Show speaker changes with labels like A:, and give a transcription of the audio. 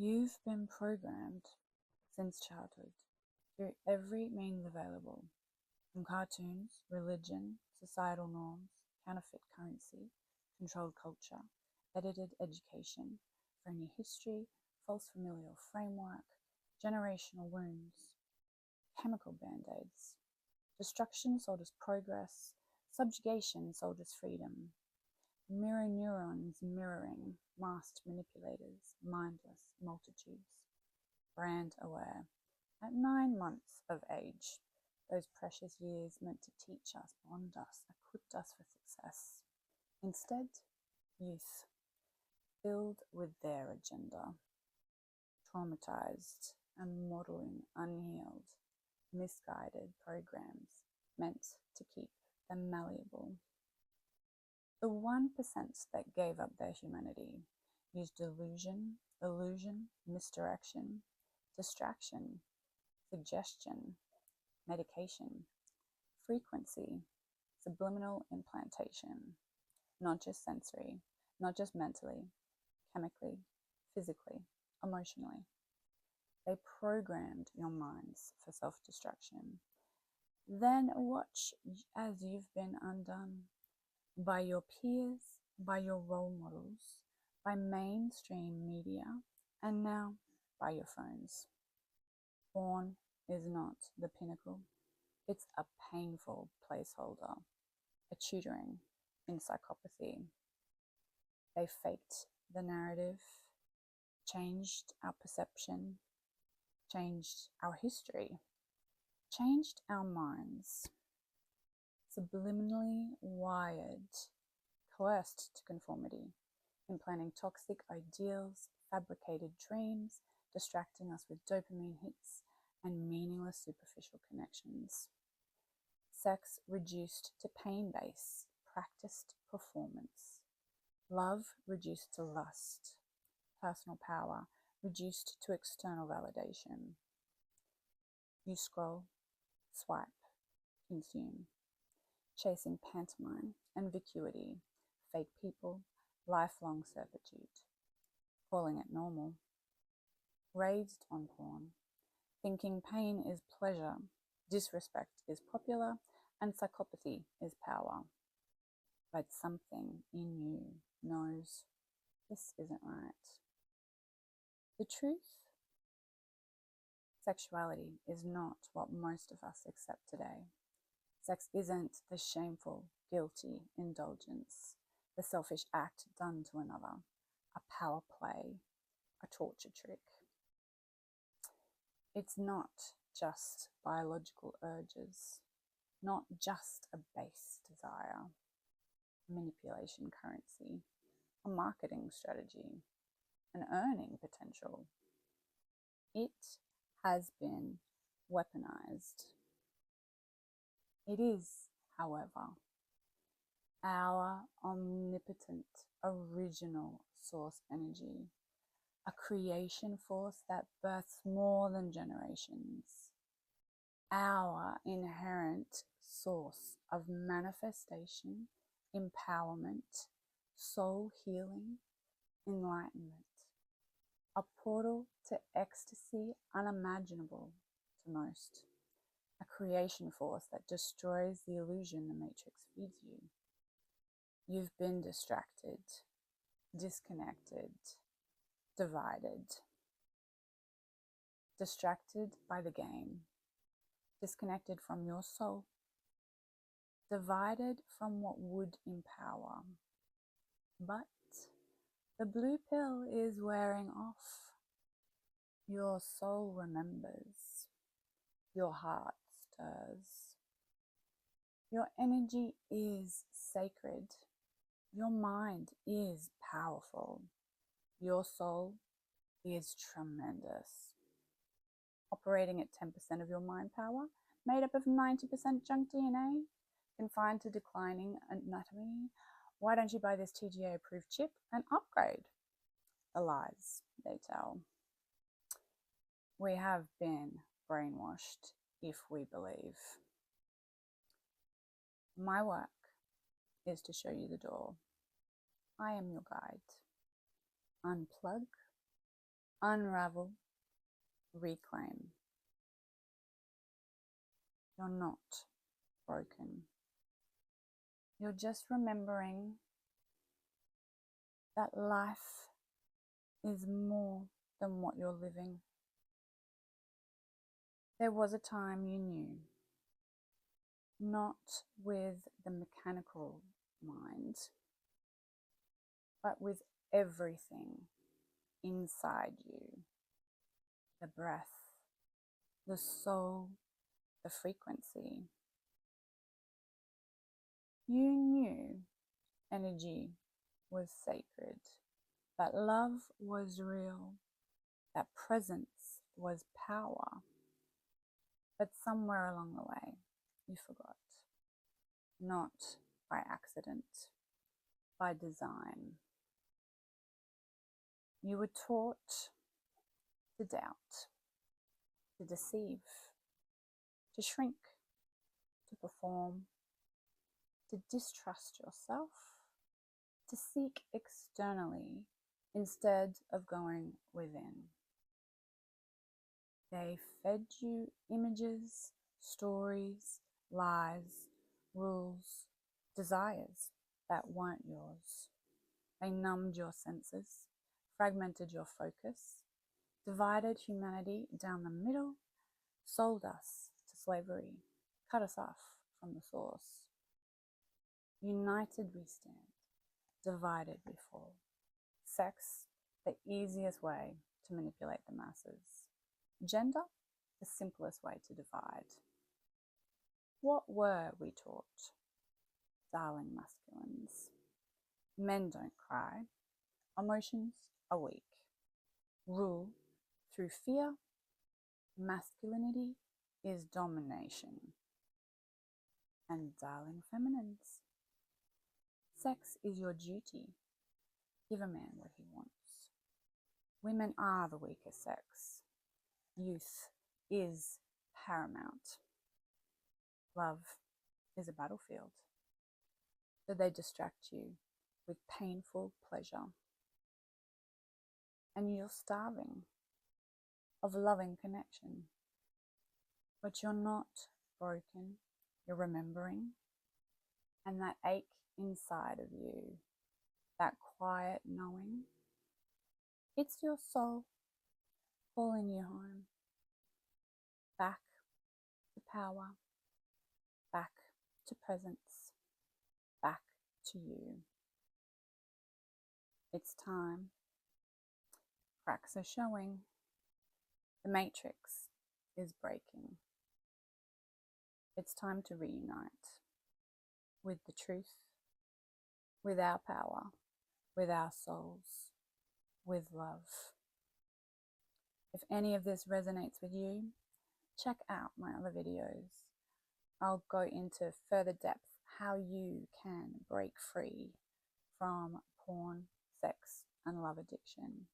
A: You've been programmed since childhood through every means available, from cartoons, religion, societal norms, counterfeit currency, controlled culture, edited education, phony history, false familial framework, generational wounds, chemical band-aids. Destruction sold as progress, subjugation sold as freedom. Mirror neurons mirroring, masked manipulators, mindless multitudes. Brand aware. At 9 months of age, those precious years meant to teach us, bond us, equipped us for success. Instead, youth, filled with their agenda, traumatized and modeling unhealed, misguided programs meant to keep them malleable. The 1% that gave up their humanity used delusion, illusion, misdirection, distraction, suggestion, medication, frequency, subliminal implantation, not just sensory, not just mentally, chemically, physically, emotionally. They programmed your minds for self-destruction. Then watch as you've been undone by your peers, by your role models, by mainstream media, and now by your phones. Porn is not the pinnacle. It's a painful placeholder, a tutoring in psychopathy. They faked the narrative, changed our perception, changed our history, changed our minds, subliminally wired, coerced to conformity, implanting toxic ideals, fabricated dreams, distracting us with dopamine hits and meaningless superficial connections. Sex reduced to pain-based, practiced performance. Love reduced to lust. Personal power reduced to external validation. You scroll, swipe, consume, chasing pantomime and vacuity, fake people, lifelong servitude, calling it normal. Raised on porn, thinking pain is pleasure, disrespect is popular, and psychopathy is power. But something in you knows this isn't right. The truth? Sexuality is not what most of us accept today. Sex isn't the shameful, guilty indulgence, the selfish act done to another, a power play, a torture trick. It's not just biological urges, not just a base desire, manipulation currency, a marketing strategy, an earning potential. It has been weaponized. It is, however, our omnipotent, original source energy, a creation force that births more than generations, our inherent source of manifestation, empowerment, soul healing, enlightenment, a portal to ecstasy unimaginable to most, a creation force that destroys the illusion the Matrix feeds you. You've been distracted, disconnected, divided. Distracted by the game, disconnected from your soul, divided from what would empower. But the blue pill is wearing off. Your soul remembers. Your heart stirs. Your energy is sacred. Your mind is powerful. Your soul is tremendous. Operating at 10% of your mind power, made up of 90% junk DNA, confined to declining anatomy. Why don't you buy this TGA-approved chip and upgrade? The lies they tell. We have been brainwashed, if we believe. My work is to show you the door. I am your guide. Unplug, unravel, reclaim. You're not broken. You're just remembering that life is more than what you're living. There was a time you knew, not with the mechanical mind, but with everything inside you, the breath, the soul, the frequency. You knew energy was sacred, that love was real, that presence was power. But somewhere along the way, you forgot. Not by accident, by design. You were taught to doubt, to deceive, to shrink, to perform, to distrust yourself, to seek externally instead of going within. They fed you images, stories, lies, rules, desires that weren't yours. They numbed your senses, fragmented your focus, divided humanity down the middle, sold us to slavery, cut us off from the source. United we stand, divided we fall. Sex, the easiest way to manipulate the masses. Gender, the simplest way to divide. What were we taught? Darling masculines. Men don't cry. Emotions are weak. Rule through fear. Masculinity is domination. And darling feminines. Sex is your duty. Give a man what he wants. Women are the weaker sex. Youth is paramount. Love is a battlefield. So they distract you with painful pleasure. And you're starving of loving connection. But you're not broken. You're remembering. And that ache inside of you, that quiet knowing, it's your soul calling you home. Back to power. Back to presence. Back to you. It's time. Cracks are showing. The matrix is breaking. It's time to reunite with the truth, with our power, with our souls, with love. If any of this resonates with you, check out my other videos. I'll go into further depth how you can break free from porn, sex, and love addiction.